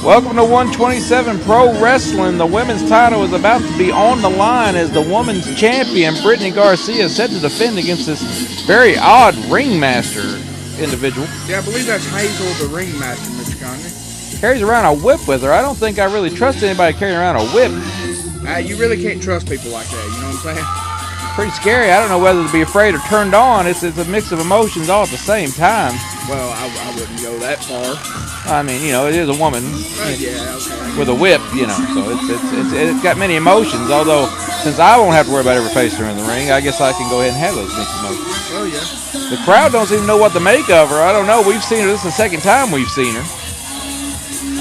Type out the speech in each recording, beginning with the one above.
Welcome to 127 Pro Wrestling. The women's title is about to be on the line as the women's champion, Brittany Garcia, is set to defend against this very odd ringmaster individual. Yeah, I believe that's Hazel The Ringmaster, Mr. Conley. Carries around a whip with her. I don't think I really trust anybody carrying around a whip. You really can't trust people like that, you know what I'm saying? Pretty scary. I don't know whether to be afraid or turned on. It's a mix of emotions all at the same time. Well, I wouldn't go that far. I mean, you know, it is a woman Yeah, okay. with a whip, you know, so it's got many emotions. Although, since I won't have to worry about ever facing her in the ring, I guess I can go ahead and have those mixed emotions. Oh, yeah. The crowd don't even know what to make of her. I don't know. We've seen her. This is the second time we've seen her.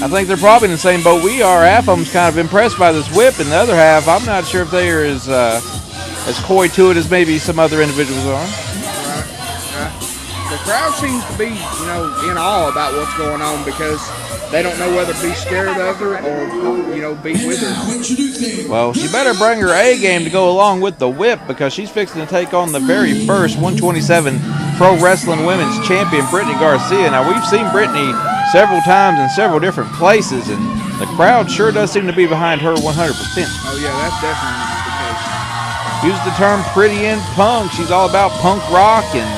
I think they're probably in the same boat we are. Half of them's kind of impressed by this whip, and the other half, I'm not sure if they are as coy to it as maybe some other individuals are. Right. The crowd seems to be, you know, in awe about what's going on because they don't know whether to be scared of her or, you know, be with her. Well, she better bring her A game to go along with the whip because she's fixing to take on the very first 127 Pro Wrestling Women's Champion, Brittany Garcia. Now, we've seen Brittany several times in several different places, and the crowd sure does seem to be behind her 100%. Oh, yeah, that's definitely the case. Use the term pretty in punk. She's all about punk rock and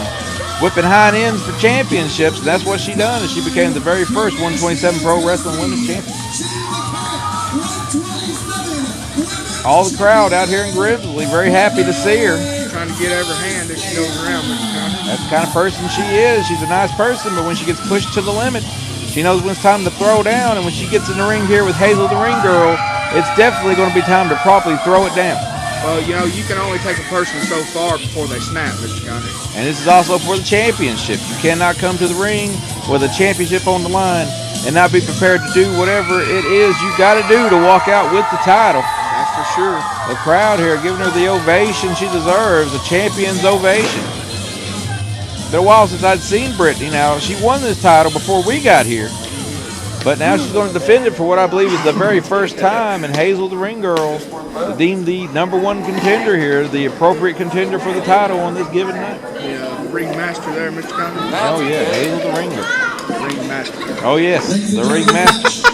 whipping hind ends for championships, and that's what she done, and she became the very first 127 Pro Wrestling Women's Champion. All the crowd out here in Grizzly very happy to see her. Trying to get every hand as she goes around, Mr. Conley. That's the kind of person she is. She's a nice person, but when she gets pushed to the limit, she knows when it's time to throw down, and when she gets in the ring here with Hazel the Ring Girl, it's definitely going to be time to properly throw it down. Well, you know, you can only take a person so far before they snap, Mr. Conley. And this is also for the championship. You cannot come to the ring with a championship on the line and not be prepared to do whatever it is you got to do to walk out with the title. That's for sure. The crowd here giving her the ovation she deserves, a champion's ovation. Been a while since I'd seen Brittany. Now, she won this title before we got here, but now she's going to defend it for what I believe is the very first time, and Hazel the Ring Girl deemed the number one contender here, the appropriate contender for the title on this given night. The ringmaster there, Mr. Conley. Oh, yeah, Hazel the Ring Girl. Ringmaster. Oh, yes, the Ringmaster.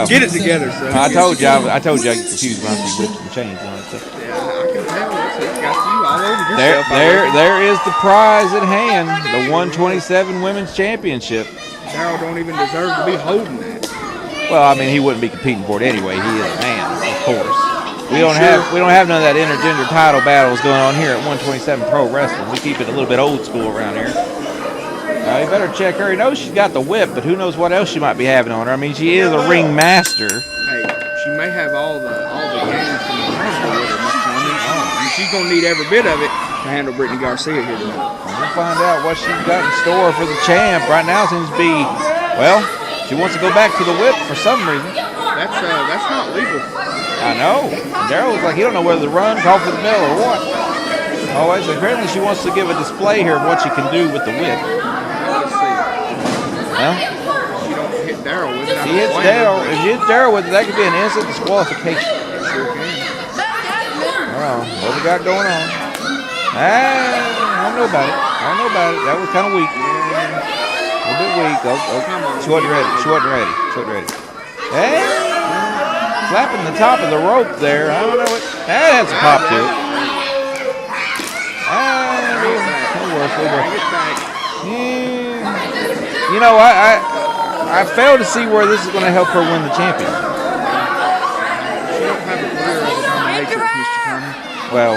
Get it together, son. I told you I get confused when I see whips and chains and all that stuff. Yeah, I can tell. It's got you all over yourself. There is the prize at hand, the 127 Women's Championship. Daryl don't even deserve to be holding that. Well, I mean, he wouldn't be competing for it anyway. He is a man, of course. We don't have none of that intergender title battles going on here at 127 Pro Wrestling. We keep it a little bit old school around here. You better check her. He knows she's got the whip, but who knows what else she might be having on her. I mean, she is a ringmaster. Hey, she may have all the games from the wrestling with her, Mr. Conley. And she's gonna need every bit of it to handle Brittany Garcia here tonight. We'll find out what she's got in store for the champ. Right now seems to be, well, she wants to go back to the whip for some reason. That's not legal. I know. Daryl looks like he don't know whether to run, call for the bell, or what. Oh, apparently she wants to give a display here of what she can do with the whip. Let's see. Well, She don't hit Daryl with it. she hits Daryl. If she hits Daryl with it, that could be an instant disqualification. Sure can. Well, what we got going on? I don't know about it. That was kind of weak. A bit weak. She wasn't ready. Hey, slapping the top of the rope there. I don't know what. That has a pop to it. You know, I fail to see where this is going to help her win the championship. She don't have a career as a dominatrix, Mr. Conley. Well,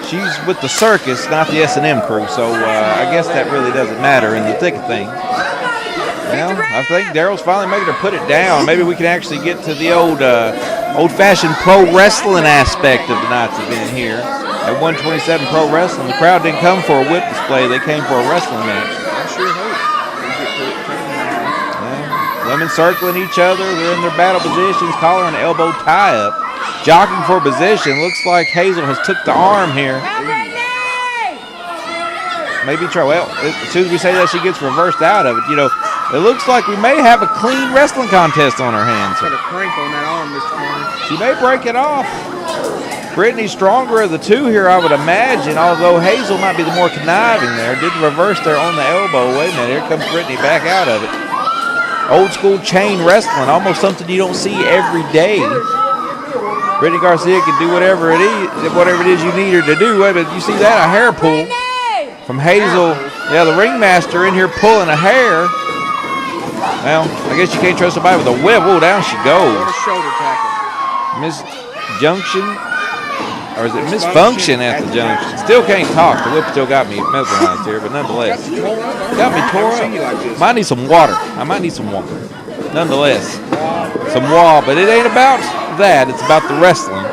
she's with the circus, not the S&M crew, so I guess that really doesn't matter in the thick of things. Well, I think Daryl's finally making her put it down. Maybe we can actually get to the old-fashioned pro wrestling aspect of tonight's event here. At 127 Pro Wrestling, the crowd didn't come for a whip display. They came for a wrestling match. I sure hope they get to it. Yeah. Women circling each other. They're in their battle positions, collar and elbow tie-up. Jockeying for position. Looks like Hazel has took the arm here. Maybe try. Well, as soon as we say that, she gets reversed out of it. You know, it looks like we may have a clean wrestling contest on our hands. Got a crank on that arm, Mr. Conley. She may break it off. Brittany's stronger of the two here, I would imagine, although Hazel might be the more conniving there. Did reverse there on the elbow. Wait a minute, here comes Brittany back out of it. old school chain wrestling, almost something you don't see every day. Brittany Garcia can do whatever it is you need her to do. But you see that, a hair pull from Hazel. Yeah, the ringmaster in here pulling a hair. Well, I guess you can't trust somebody with a whip. Oh, down she goes. What a shoulder tackle. Misjunction, or is it misfunction at the junction? Still can't talk. The whip still got me mesmerized here, but nonetheless. Got me tore up. Might need some water. I might need some water. Nonetheless, some wall, but it ain't about that. It's about the wrestling.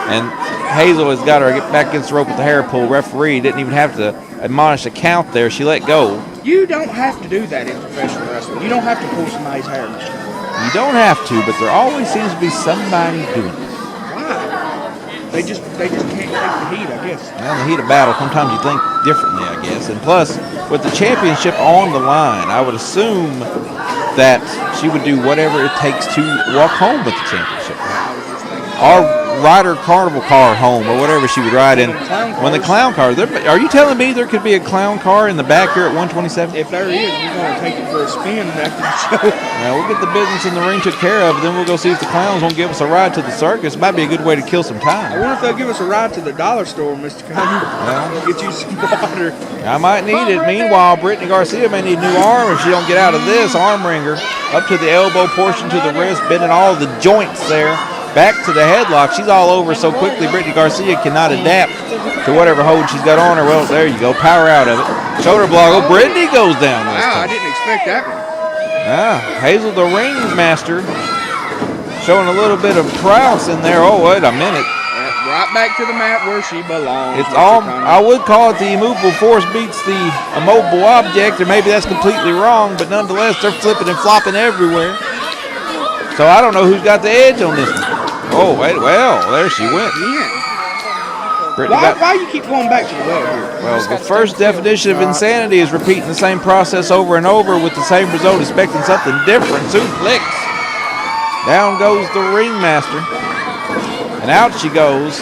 And Hazel has got her get back against the rope with the hair pull. Referee didn't even have to admonish a count there. She let go. You don't have to do that in professional wrestling. You don't have to pull somebody's hair. You don't have to, but there always seems to be somebody doing it. Why? They just can't take the heat, I guess. Well, in the heat of battle, sometimes you think differently, I guess. And plus, with the championship on the line, I would assume that she would do whatever it takes to walk home with the championship. Or ride her carnival car home, or whatever she would ride in. When the clown car, are you telling me there could be a clown car in the back here at 127? If there is, we're going to take it for a spin after the show. Well, we'll get the business in the ring took care of, then we'll go see if the clowns won't give us a ride to the circus. Might be a good way to kill some I time. wonder if they'll give us a ride to the dollar store, Mr. Conner. Well, Get you some water. I might need it. Meanwhile, Brittany Garcia may need a new arm if she don't get out of this arm wringer. Up to the elbow portion, to the wrist, bending all the joints there. Back to the headlock. She's all over so quickly, Brittany Garcia cannot adapt to whatever hold she's got on her. Well, there you go. Power out of it. Shoulder block. Oh, Brittany goes down this Wow, time. I didn't expect that one. Hazel the Ringmaster showing a little bit of prowess in there. Oh, wait a minute. Right back to the mat where she belongs. It's all, I would call it the immovable force beats the immobile object, or maybe that's completely wrong, but nonetheless, they're flipping and flopping everywhere. So I don't know who's got the edge on this one. Oh, wait, well, there she went. Why you keep going back to the well here? Well, the first definition of insanity is repeating the same process over and over with the same result, expecting something different. Suplex. Down goes the Ringmaster. And out she goes.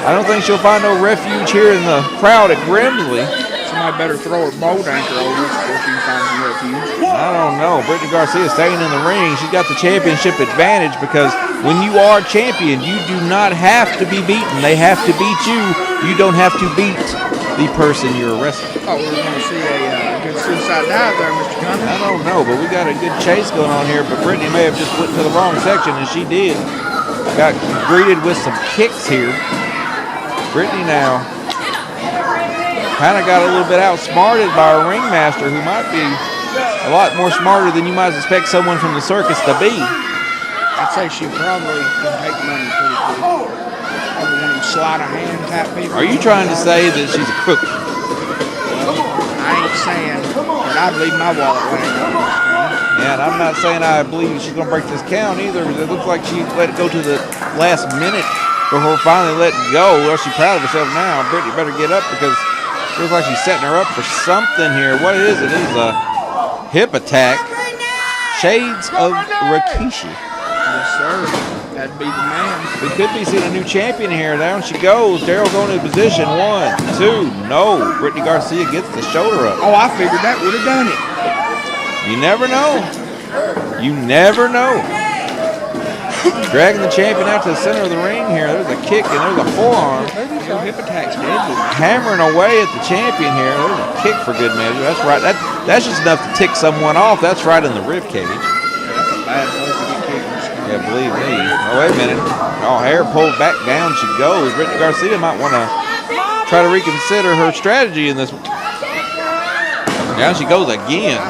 I don't think she'll find no refuge here in the crowd at Grimsley. Somebody better throw her boat anchor over before she can find some refuge. I don't know. Brittany Garcia staying in the ring. She's got the championship advantage because when you are champion, you do not have to be beaten. They have to beat you. You don't have to beat the person you're wrestling. Oh, we're going to see a good suicide dive there, Mr. Conner. I don't know, but we got a good chase going on here. But Brittany may have just went to the wrong section, and she did. Got greeted with some kicks here. Brittany now kind of got a little bit outsmarted by a ringmaster who might be a lot more smarter than you might expect someone from the circus to be. I'd say she probably can take money pretty quick. Probably one of them sleight of hand type people. Are you trying to say that she's a crook? I ain't saying, but I'd leave my wallet laying on this. Yeah, and I'm not saying I believe she's going to break this count either. It looks like she let it go to the last minute before finally letting go. Well, she's proud of herself now. Brittany better get up because it feels like she's setting her up for something here. What it is a hip attack. Shades of Rikishi. Yes, sir. That'd be the man. We could be seeing a new champion here. Down she goes. Daryl going into position. 1, 2. No. Brittany Garcia gets the shoulder up. Oh, I figured that would have done it. You never know. You never know. Dragging the champion out to the center of the ring here. There's a kick and there's a forearm. Hip attack's deadly. Hammering away at the champion here. There's a kick for good measure. That's right. That's just enough to tick someone off. That's right in the rib cage. That's a bad place to get kicked. Yeah, believe me. Oh, wait a minute. Oh, hair pulled back down she goes. Brittany Garcia might want to try to reconsider her strategy in this one. Down she goes again.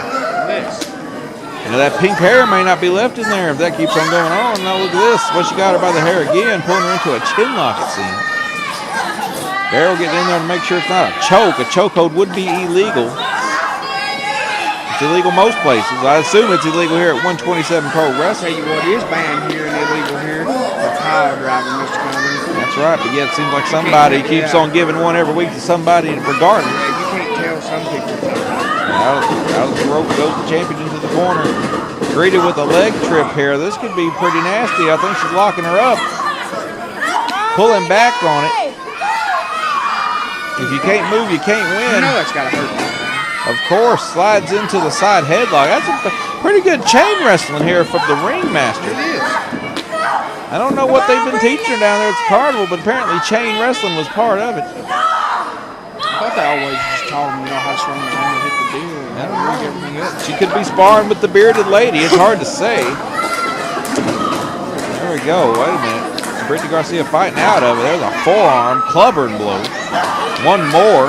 You know, that pink hair may not be left in there if that keeps on going on. Now look at this. Well, she got her by the hair again, pulling her into a chin lock, it seems. Daryl getting in there to make sure it's not a choke. A chokehold would be illegal. It's illegal most places. I assume it's illegal here at 127 Pro Wrestling. Tell you what is banned here and illegal here, the pile driving, Mr. Conner. That's right, but yet it seems like somebody keeps on giving one every week to somebody regardless. Yeah, you can't tell some people. Out of the rope goes the champion into the corner. Greeted with a leg trip here. This could be pretty nasty. I think she's locking her up. Pulling back on it. If you can't move, you can't win. You know that's got to hurt. Of course, slides into the side headlock. That's a Pretty good chain wrestling here from the Ringmaster. It is. I don't know what they've been teaching her down there at the carnival, but apparently chain wrestling was part of it. I thought they always just taught them, how to swing the ring and hit the deal and how to rig everything up. She could be sparring with the bearded lady. It's hard to say. There we go. Wait a minute. Brittany Garcia fighting out of it. There's a forearm clubbering blow. One more.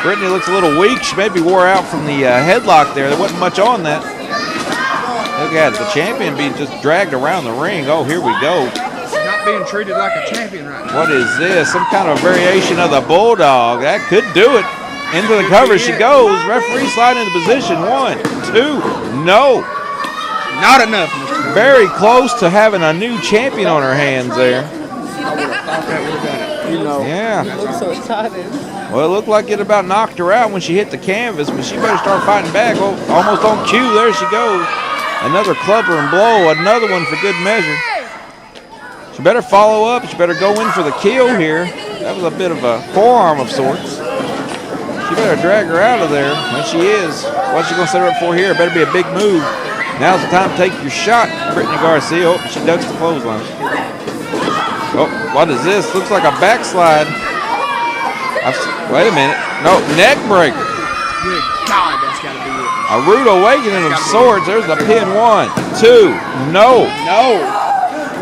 Brittany looks a little weak. She maybe wore out from the headlock there. There wasn't much on that. Look at it. The champion being just dragged around the ring. Oh, here we go. She's not being treated like a champion right now. What is this? Some kind of variation of the bulldog. That could do it. Into the cover she goes. Referee sliding into position. 1, 2. No. Not enough, Mr. Very close to having a new champion on her hands there. I would have thought that would have done it. Yeah. I look so excited. Well, it looked like it about knocked her out when she hit the canvas, but she better start fighting back. Oh, almost on cue. There she goes. Another clubber and blow. Another one for good measure. She better follow up. She better go in for the kill here. That was a bit of a forearm of sorts. She better drag her out of there. And she is. What's she going to set her up for here? Better be a big move. Now's the time to take your shot, Brittany Garcia. Oh, she ducks the clothesline. Oh, what is this? Looks like a backslide. Wait a minute. No, neck breaker. Good God, that's got to be it. A rude awakening of sorts. There's the pin. 1, 2. No. No.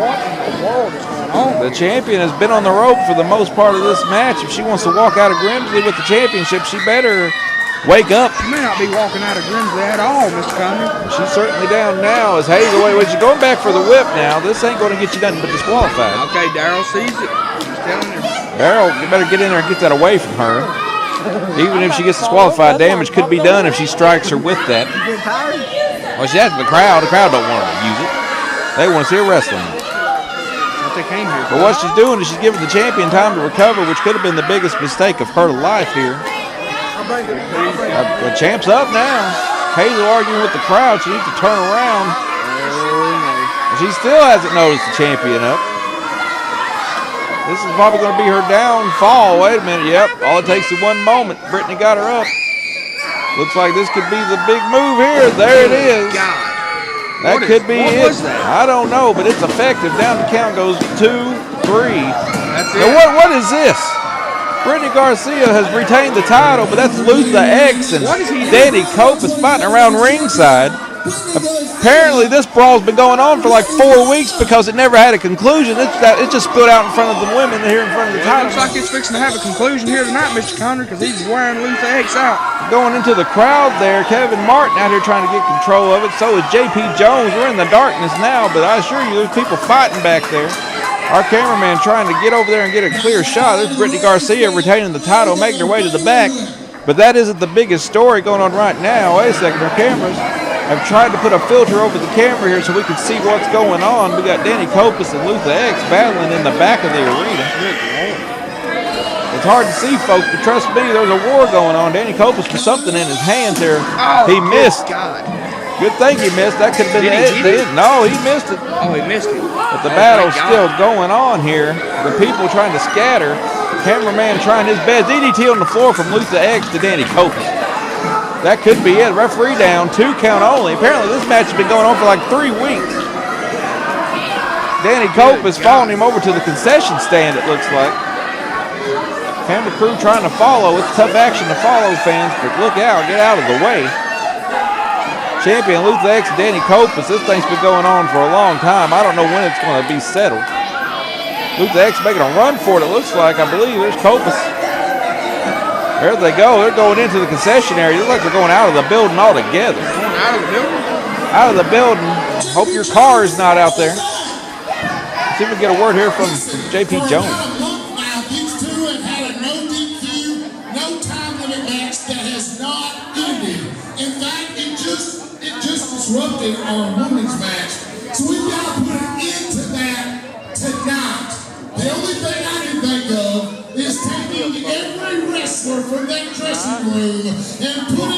What in the world is going on? The champion has been on the rope for the most part of this match. If she wants to walk out of Grimsley with the championship, she better wake up. She may not be walking out of Grimsley at all, Mr. Conner. She's certainly down now as Hazel. Wait, she's going back for the whip now. This ain't going to get you nothing but disqualified. Okay, Darryl sees it. He's telling her. Darryl, you better get in there and get that away from her. Even if she gets disqualified, damage could be done if she strikes her with that. Well, she has the crowd. The crowd don't want her to use it. They want to see her wrestling. What they came here for. But what she's doing is she's giving the champion time to recover, which could have been the biggest mistake of her life here. The champ's up now. Hazel arguing with the crowd. She needs to turn around. She still hasn't noticed the champion up. This is probably going to be her downfall. Wait a minute. Yep. All it takes is one moment. Brittany got her up. Looks like this could be the big move here. There it is. That could be it. I don't know, but it's effective. Down the count goes 2, 3. That's it. Now what is this? Brittany Garcia has retained the title, but that's Luther X and Danny Cope is fighting around ringside. Apparently, this brawl's been going on for like 4 weeks because it never had a conclusion. It just spilled out in front of the women here in front of the title. Looks like it's fixing to have a conclusion here tonight, Mr. Conner, because he's wearing Luther X out. Going into the crowd there, Kevin Martin out here trying to get control of it. So is JP Jones. We're in the darkness now, but I assure you there's people fighting back there. Our cameraman trying to get over there and get a clear shot. There's Brittany Garcia retaining the title, making her way to the back. But that isn't the biggest story going on right now. Wait a second, our cameras have tried to put a filter over the camera here so we can see what's going on. We got Danny Copus and Luther X battling in the back of the arena. It's hard to see, folks, but trust me, there's a war going on. Danny Copus with something in his hands there. He missed. Good thing he missed. That could have been it. No, he missed it. Oh, he missed it. But the battle's still going on here. The people trying to scatter. Cameraman trying his best. DDT on the floor from Luther X to Danny Copus. That could be it. Referee down. 2 count only. Apparently this match has been going on for like 3 weeks. Danny Copus following him over to the concession stand, it looks like. Camera crew trying to follow. It's tough action to follow, fans, but look out. Get out of the way. Champion Luther X and Danny Copus. This thing's been going on for a long time. I don't know when it's going to be settled. Luther X making a run for it, it looks like. I believe there's Copus. There they go. They're going into the concession area. It looks like they're going out of the building altogether. Going out of the building? Out of the building. Hope your car is not out there. See if we can get a word here from JP Jones. These two have had a no DQ, no time limit match that has not ended. In fact, it just disrupted our women's match. So we've got to put an end to that tonight. The only thing I can think of is taking every wrestler from that dressing room and putting